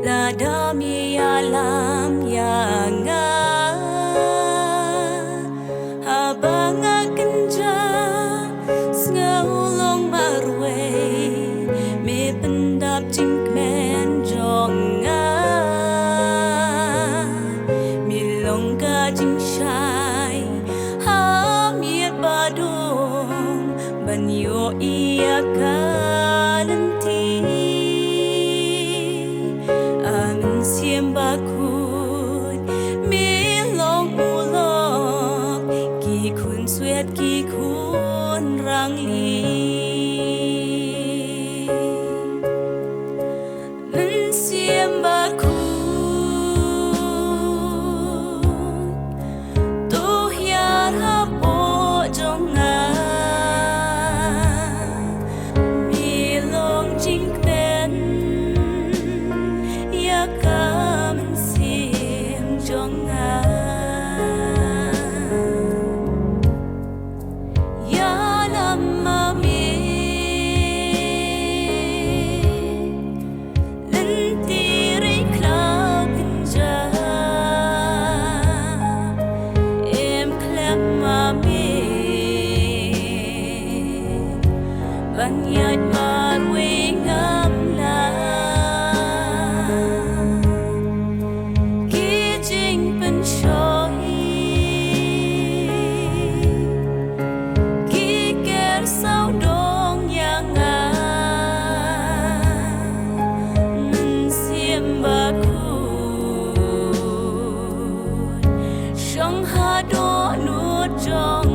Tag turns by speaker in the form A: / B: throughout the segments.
A: la dami alam yang habang akenja ngaulong marwe me pendap jingmen jonga milong ka jingshai ha miet badong banyo iya kalanti amin siem bakut milong ulok ki kun suet ki kun rang li min siem bakut to hiar ha po jonga milong jing ben ya ka min siem jonga ya lama mi lentiri klau kenja em klem mami banyat marwe ngam la ki jing pen shoi ki ker sao dong yang min siem bakut shong ha do nu jong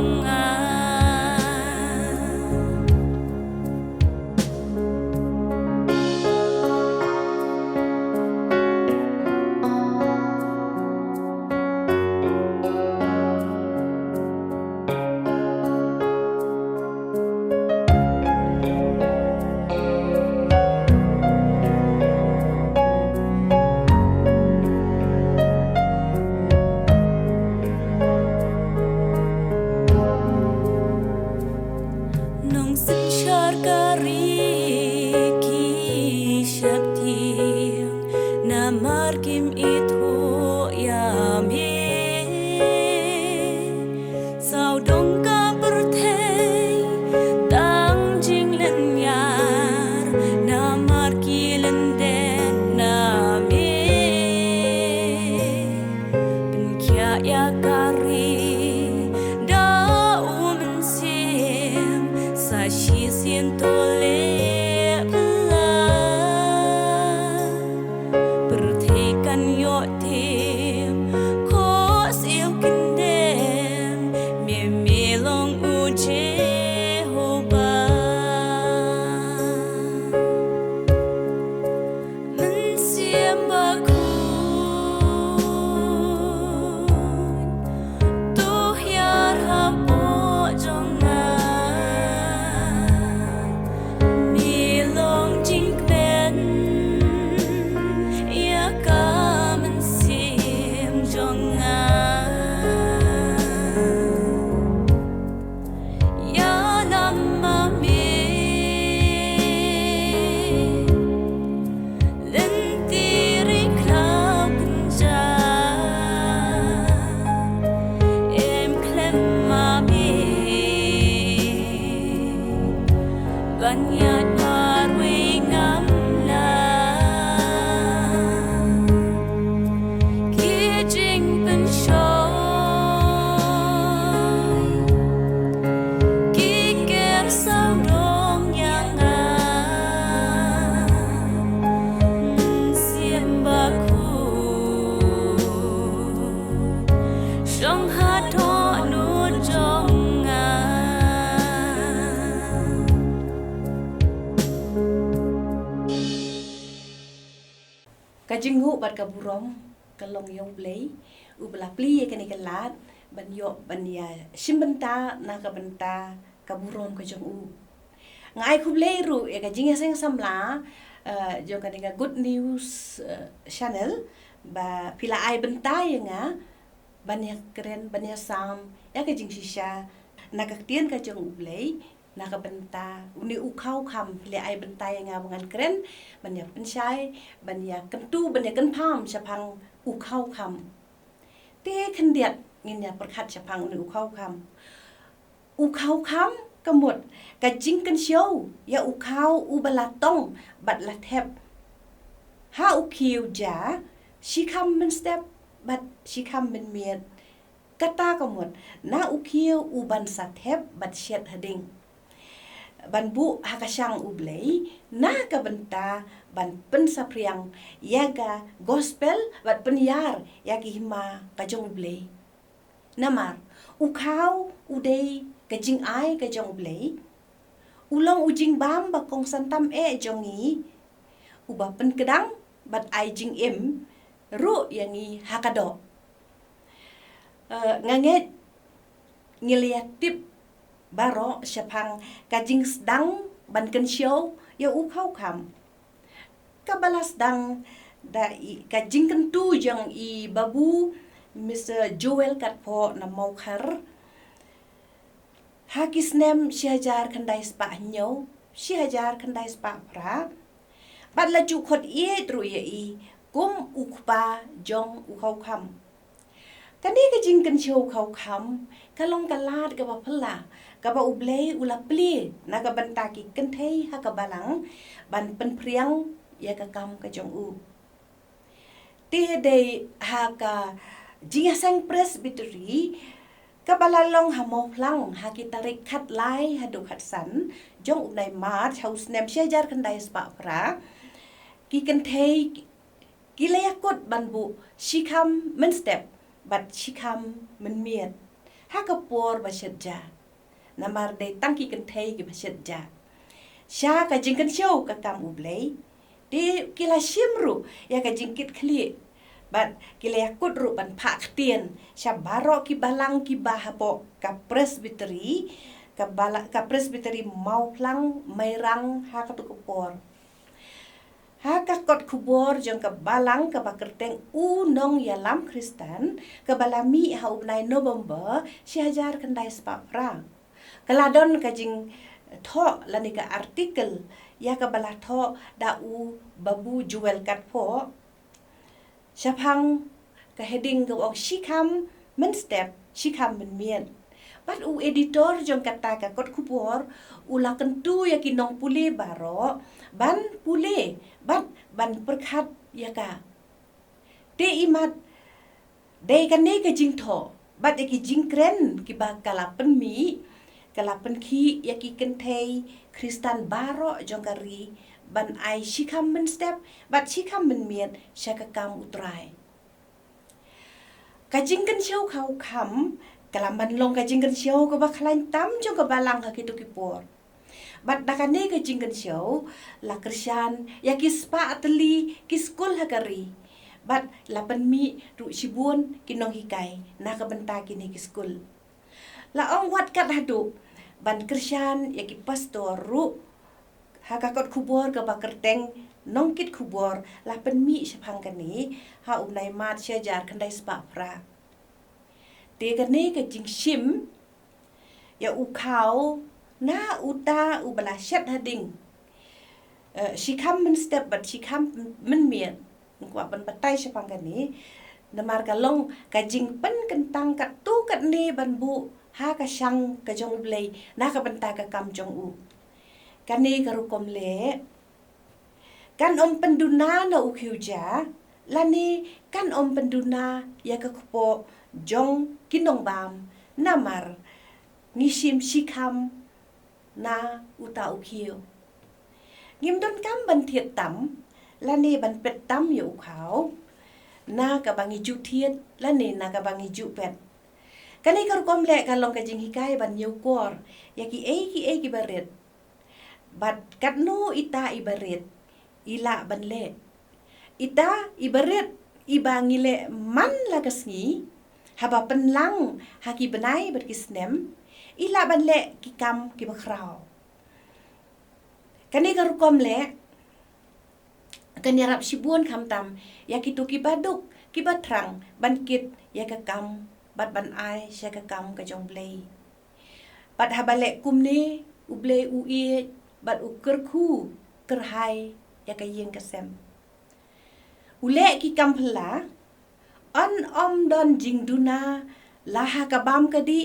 A: nong sin char kari ki shapti na mar kim ithu ya me sao dong ka perthei tang jing len yar na mar ki len den na me pen kya ya kari da men sim sa shi siento le pla pertekan yo tim ko sil kendem me melong uje hoba men siem bakut to hiar ha po jonga milong jing ben ya ka men siem jonga ya lama mi lentiri klau kenja em klem mami banyat marwe ngam la ki jing pen shoi ki ker sao dong yang siem bakut shong ha tho nu jong
B: Kajingu bat kaburom kalong yong play ubla pli kani kalat ban yo ban ya shimbenta na ka benta kaburom ka jong u ngai kublay ru ya kajinga seng samla jo kani ka good news channel ba pila ai benta ya nga ban ya keren ban ya sam ya kajing shisha nakaktian ka jong ublay naka benta uni ukau kam le ai benta yang ngabangan keren banya pensyai banya kentu banya kenpam syapang ukau kam te kendiat nginya perkhat syapang uni ukau kam kemut ka jingkan show ya ukau ubalatong bat lathep ha ukiu ja shikam men step bat shikam men miet kata kemut na ukiu uban sathep bat syet hading ban bu hakasyang ublei na ka benta ban pensapriang yaga gospel bat penyar yagi hima kajong ublei namar ukau udei kajing ai kajong ublei ulong ujing bam bakong santam jongi uba pen kedang bat ai jing im ru yangi hakado nganget ngeliat tip baro syapang kajing sedang ban ken show ya ukau kam kabalas dang da kajing kentu jang i babu Mr. Joel Katpo na mau khar hakisnem syajar kandai spa nyo syajar kandai spa pra bat laju khot ie tru ye i kum ukpa jong ukau kam kani kajing kan show kau kam kalong kalat ka ba phla ka ba ublei ula pli na ka banta ki kan thei ha ka balang ban pen priang ya ka kam ka jong u te dei ha ka jinga sang presbytery kabalalong hamo plang ha kita rekat lai ha do khat san jong unai mat house nem syajar kandai spa pra ki kan thei ki layakut banbu shikam men step bat shikam men miet ha ka por ba syedja namar dei tangki kan thei ki ba syedja sya ka jingkan show ka kam ublei di kila shimru ya ka jingkit khli bat kilayakut ru ban phak tien sya baro ki balang ki bahapo ka presbytery ka presbytery mau plang mairang ha ka tu por ha ka kot kubor jong ka balang ka bakerteng u nong yalam Kristen ka balami ha ubnai November syajar kandai spa pra kaladon ka jing tho lani ka artikel ya ka bala tho da u babu Joel Katpo syapang ka heading ka og shikam men step shikam men mien bat u editor jong kata ka kot kubor ula kentu ya kinong pule baro ban pule bat ban perkhat ya ka te imat de kan ne ka jing tho bat ki jing kren ki ba kalapen mi kalapen ki ya ki ken thei Kristan baro jong kari ban ai shikam men step bat shikam men mien syakakam utrai kajing kan show kau kam kalaman long kajing kan show ko ba khlain tam jong ka balang ha kitu kipor bat dakane kajing kan show la Krisyan ya ki spa atli ki skul ha kari bat lapan mi ru sibun kinong hikai na ka benta kini ki skul la ong wat kat hadu ban Krisyan ya ki pastor ru hakakot kubor ka bakerteng nongkit kubor lapan mi syapang kani ha unai mat syajar kandai spa pra te kani ka jing shim ya ukau na uta ubala syat hading shikam men step bat shikam men mien kwa ban batai syapang kani namar kalong ka jing pen kentang kat tu kat ni ban bu ha ka syang ka jong blei na ka benta ka kam jong u kani karukom le kan om penduna na ukhiuja lani kan om penduna ya ka kpo jong kinong bam namar ngishim shikam na uta ukhiu ngimdon kam ban thiet tam lani ban pet tam yu khao na ka bangi ju thiet lani na ka bangi ju pet kani karukom le kalong ka jing hikai ban yu kor ya ki ki baret bat katnu ita ibaret ila banle ita ibaret ibangile man lagasngi haba penlang haki benai berkisnem ila banle kikam kibakrao kani karukom le kanyarap sibun kamtam ya kitu kibaduk kibatrang bankit ya kakam bat ban ai sya kakam ka jong blei bat habale kumni ublei uie bat ukerku kerhai ya ka yeng kasem ule ki kampla on om don jing duna laha ka bam ka di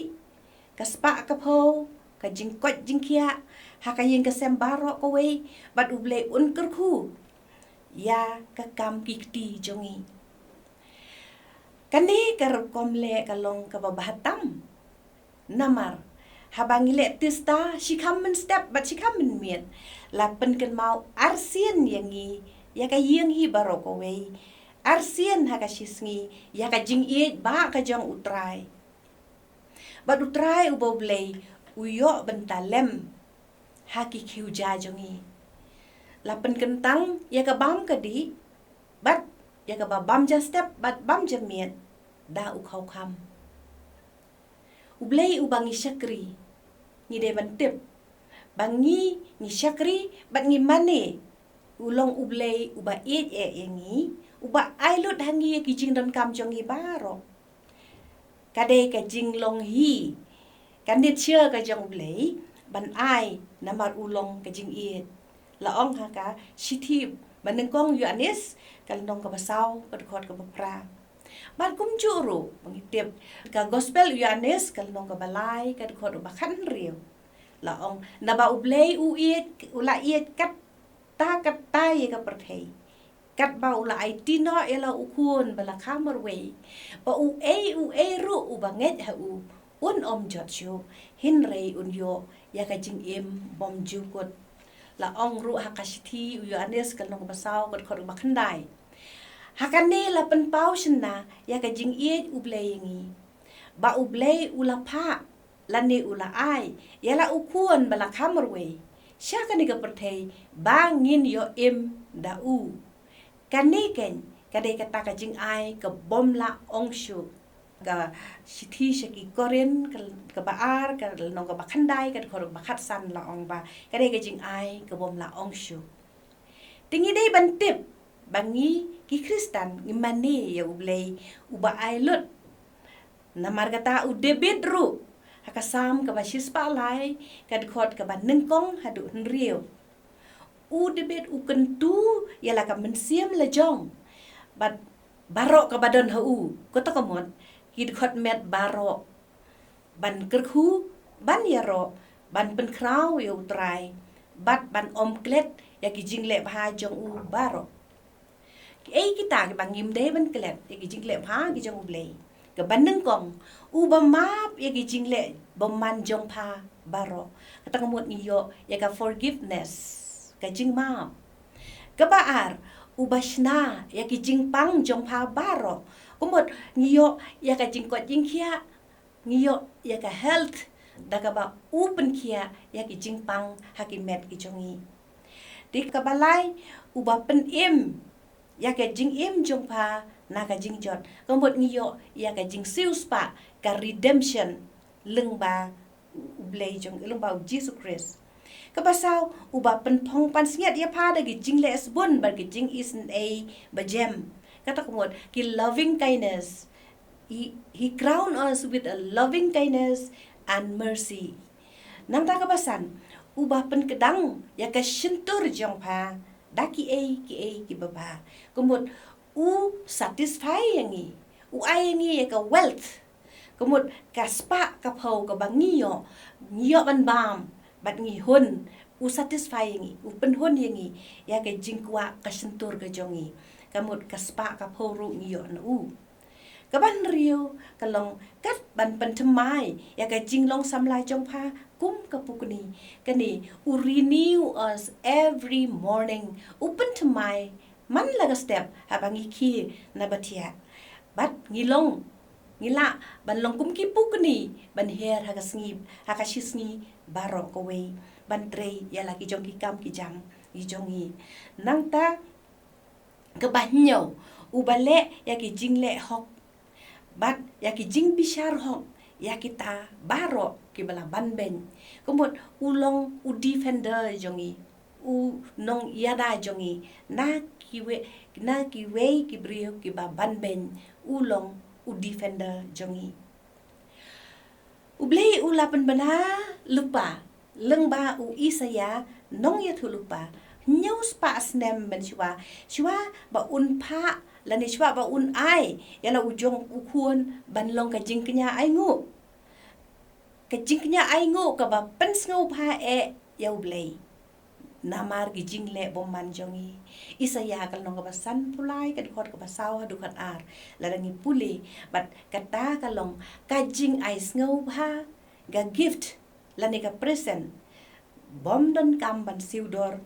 B: kaspa ka pho ka jing kot jing kia ha ka yeng kasem baro ko wei bat ublei un kerku ya ka kam ki ti jongi kani kar komle kalong ka babahatam namar habangile tista shikamen step but shikamen miet lapen kan mau arsien yangi ya ka yeng hi baro ko wei arsien ha ka shisngi ya ka jing e ba ka jong utrai bat utrai uboblei uyo bentalem ha ki khiu ja jongi lapen kentang ya ka bam ka di bat ya ka ba bam ja step bat bam ja miet da u khau kham ublei ubangi syakri ngi de bantip bangi ngi syakri bat ngi mane ulong ublei uba e yangi uba ailut hangi ki jing don kam jong hi baro kade ka jing long hi kanit sia ka jong ublei ban ai namar ulong ka jing e la ong ha ka sithip banengkong yuanis kal nong ka basau ka khot ka bapra ban kum juru mangitip ka gospel yuanis kal nong ka balai ka khot ba khan riu la ong na ba ublei u iet ula iet kat ta ye ka perthei kat ba ula ai tino ela ukun bala khamar wei ba u e ru u banget ha u un om jot shu hin rei un yo ya ka jing em bom ju kot la ong ru hakashthi u anes kal nong basau kot khot ba khandai hakane la pen pau shna ya ka jing e ublei ngi ba ublei ula pha lani ula ai yala ukun bala khamar wei sha ka ni ka perthei bangin yo em da u kani ken kade ka ta ka jing ai ka bom la ong shu ka sithi shaki koren ka ba ar ka nong ka ba khandai ka khor ba khat san la ong ba kade ka jing ai ka bom la ong shu tingi dei ban tip bangi ki kristan ngimani ya ublei uba ai lut namar kata u debit ru hakasam ka ba shispa lai ka khot ka ba nengkong hadu nriu u debit u kentu yala ka mensiam la jong bat barok ka badon ha u ko ta kamot ki khot met barok ban kerhu ban yaro ban pen krau yo trai bat ban om klet ya ki jingle bha jong u barok ei kita ki bangim de ban klet ya ki jingle bha ki jong ublei ka ban nengkong u ba map ya ki jingle boman jong pha barok ka ta kamot ni yo ya ka forgiveness ka jing map ka baar ubashna ya ki jing pang jong pha baro kumot ngiyo ya ka jing ko jing khia ngiyo ya ka health da ka ba open khia ya ki jing pang hakimet ki jongi di ka balai uba pen im ya ka jing im jong pha na ka jing jot kumot ngiyo ya ka jing siu spa ka redemption leng ba ublei jong leng ba Jesus Christ kabasau uba pen thong pan singet ya pha da gi jing les bun bar gi jing is a bajem kata kumot ki loving kindness he crown us with a loving kindness and mercy nang ta kabasan uba pen kedang ya ka shintur jong pha da ki ki baba kumot u satisfy yangi u ai yangi ya ka wealth kumot ka spa ka phau ka bangiyo ngiyo ban bam bat ngi hun u satisfy ngi u pen hun yangi ya ka jingkwa ka sentur ka jongi kamut ka spa ka phoru ngi yo na u ka ban riu ka long kat ban pen thmai ya ka jinglong samlai jong pha kum ka pukni kani u renew us every morning u pen thmai man laga step habangi khi na batia bat ngilong ngila ban long kum ki pukni ban her ha ka sngi ha ka shisngi baro ko we ban tre ya la ki jong ki kam ki jam ki jongi nang ta ka ba nyo u bale ya ki jingle hok bat ya ki jing bishar hok ya kita baro ki bala ban ben kumot ulong u defender jongi u nong yada jongi na ki we ki brio ki ba ban ben ulong u defender jongi ublei ulapan bana lupa leng ba u Isaya nong ya thulupa news pa snem ben shwa ba un pha la ni shwa ba un ai ya la ujong ukhuan ban long ka jing knya ai ngu ka jing knya ai ngu ka ba pen sngo pha e ya blei namar gi jing le bom man jongi Isaya kal nong ka ba san pulai ka khot ka ba saw du khat ar la ngi puli bat kata ka long ka jing ai sngo pha ga gift la ni ka present bom don kam ban siudor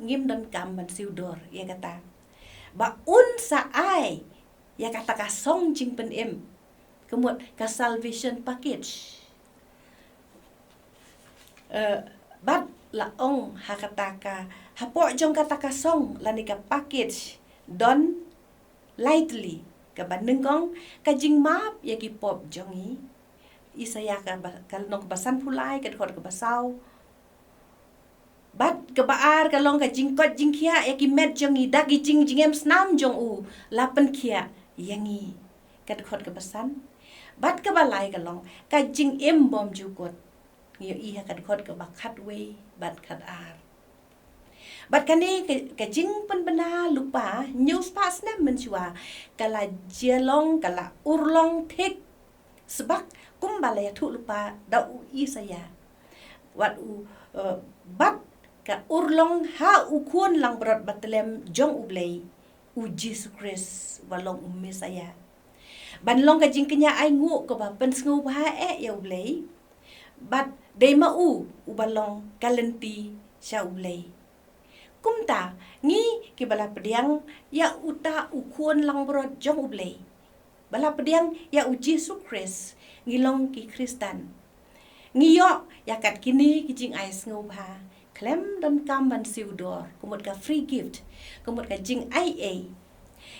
B: ngim don kam ban siudor ya kata ba un sa ai ya kata ka song jing pen em kemut ka salvation package bat la ong ha kata ka hapo jong kata ka song la ni ka package don lightly ka bandeng kong ka jing map ya ki pop jongi Isaya ka kal nong basan pulai ka khot ka basaw bat ka baar ka long ka jingkot jingkhia ya ki met jongi dagi jing jingem snam jong u lapen khia yangi ka khot ka basan bat ka balai ka long ka jing em bom jukot ngi i ha ka khot ka bakhat we bat khat ar bat kani ka jing pen bena lupa news pas na men chua kala jelong kala urlong thik sebab kum balai thu lupa da u Isaya wat u bat ka urlong ha u khun lang brot Bethlehem jong u blei u Jesus Christ walong u Mesaya ban long ka jing kenya ai ngu ko ba pen sngu ba e ya u blei bat de ma u balong kalenti sha u blei kum ta ngi ki bala pediang ya uta u khun lang brot jong u blei bala pediang ya u Jesus Christ ngilong ki Kristen ngiyo ya kat kini ki jing ai sngo ba klem don kam ban siudor kumut ka free gift kumut ka jing ai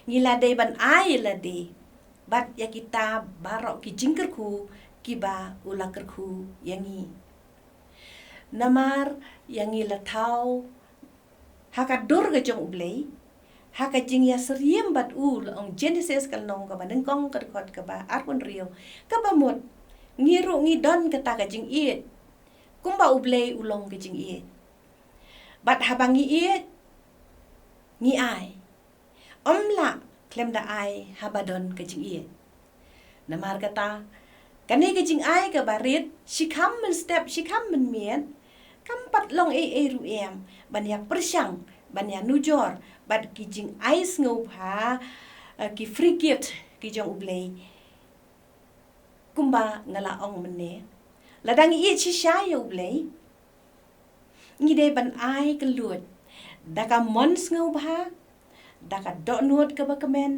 B: ngila de ban ai la de bat ya kita barok ki jing kerku ki ba ula kerku yangi namar yangi la thau haka dur ga jong ublei haka jing ya seriem bat u ong Genesis kal nong ka ba neng kong ka khot ka ba arpon rio ka ba mot ngiru ngi don ka ta ka jing i kum ba ublei ulong ka jing i bat habangi i ngi ai omla klem da ai habadon ka jing i namar kata kani ka jing ai ka barit shikam men step shikam men mien kam pat long ru em ban ya persyang ban ya nujor bat ki jing ais ngau pha ki free gift ki jong ublei kumba ngala ong mene ladang i chi sha yo ublei ngi de ban ai ka lut da ka mons ngau pha da ka do nuot ka ba kamen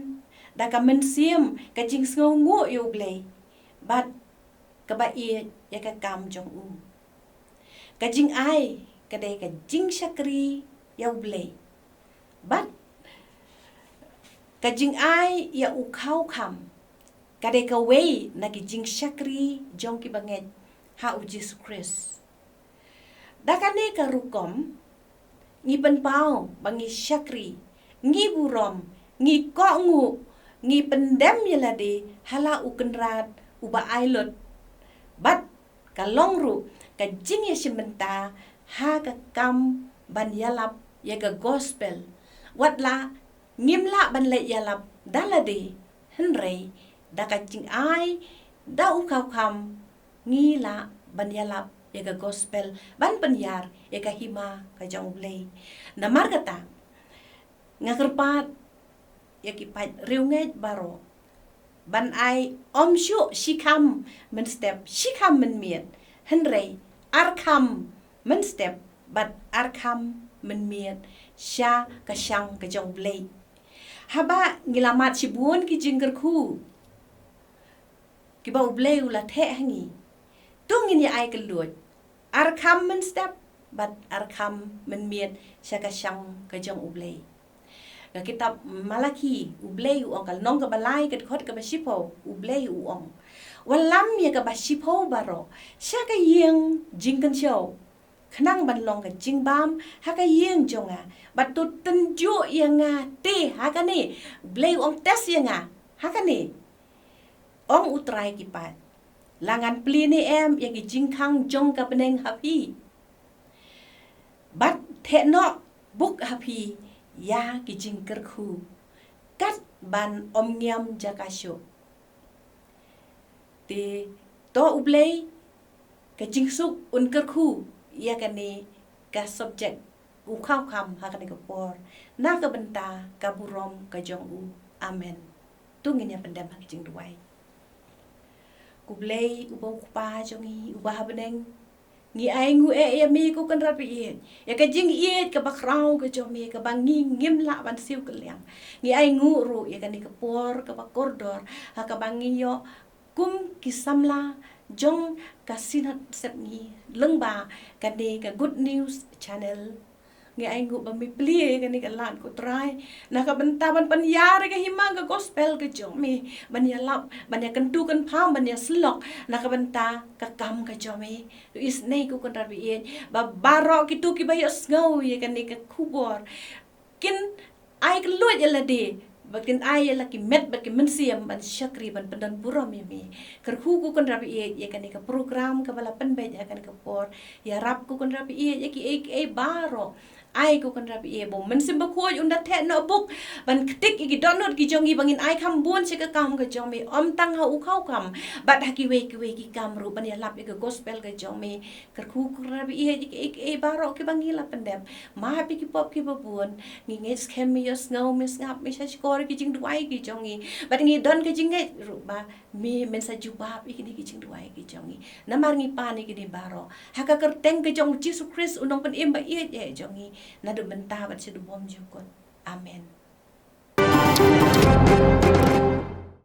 B: da ka men sim ka jing ngau ngo yo ublei bat ka ba i ya ka kam jong u ka jing ai ka de ka jing shakri ya ublei bat ka jing ai ya u khau kham ka de ka wei na ki jing shakri jong ki banget ha u Jesus Christ da ka ne ka rukom ngi pen pau bangi shakri ngi burom ngi ko ngu ngi pendem yala de hala u kenrat u ba ai lot bat ka long ru ka jing ya shimenta ha ka kam ban yalap ya ga gospel watla ngimla ban le yalap dalade henrei da ka jing ai da u khau kham ngi la ban yalap ya ga gospel ban penyar ya ka hima ka jong blei namar kata ngakerpat ya ki pat riunget baro ban ai om shu shikam men step shikam men miet henrei arkam men step bat arkam men miet sha ka shang ka jong blei haba ngilamat sibun ki jingger khu ki ba blei ula the hangi tungin ya ai ka lut arkam men step bat arkam men miet sha ka shang ka jong blei ka kitab Malaki ublei u kal nong ka balai ka khot ka basipo ublei u ong walam ya ka basipo baro sha ka yeng jingkan show khnang ban long ka jingbam ha ka yeng jonga bat tu tenju yanga te ha ka ni ublei ong tes yanga ha ka ni ong utrai ki pat langan pli ni em ya ki jing khang jong ka peneng happy bat the no buk happy ya ki jing ker khu kat ban om ngiam jakasyo ti to ublei ka jing suk un ker khu ya ka ni ka subject u khao kham ha ka ni ka por na ka benta ka burom ka jong u amen tu ngin ya pendam ha ki jing duai ku blei u bau pa jong i u ba beneng ngi ai ngu e mi ku kan rapi e ya ka jing e ka bakrau ka jong mi ka bangi ngim la ban siu ka liang ngi ai ngu ru ya ka ni ka por ka ba kordor ha ka bangi yo kum kisamla jong kasinat sep ngi lengba ka ni ka good news channel ngi ai ngu ba mi plie ka ni ka lan ko try na ka benta ban pan yar ka himang ka gospel ka jong mi ban ya lap ban ya kan tu kan pham ban ya slok na ka benta ka kam ka jong mi is nei ku kan rabi e ba baro ki tu ki ba ya ngau ye ka ni ka khubor kin ai ka lu ya la de bakin ai la ki met bakin mensiam ban syakri ban pendan buram mi ker khu ku kan rabi e ya kan ka program ka bala pen be ya kan ka por ya rap ku kan rabi e ya ki e baro ai ku kan rabi e bom men sim ba khoi unda the no buk ban ktik ki donot ki jongi bangin ai kham bun se ka kam ka jong mi om tang ha u khau kam bat ha ki we kam ru ban ya lap ka gospel ka jong mi ker khu ku rabi e baro ki bangi la pendem ma pi ki pop ki babun ngi nge schem mi yos ngau mi ngap mi sa skor ki jing duai ki jongi bat ngi don ka jing nge ru ba mi men sa jubab ki ni ki jing duai ki jongi namar ngi pa ni ki di baro ha ka ker teng ka jong Jesus Christ unong pen im ba e jongi na do benta bat se du bom jukon amen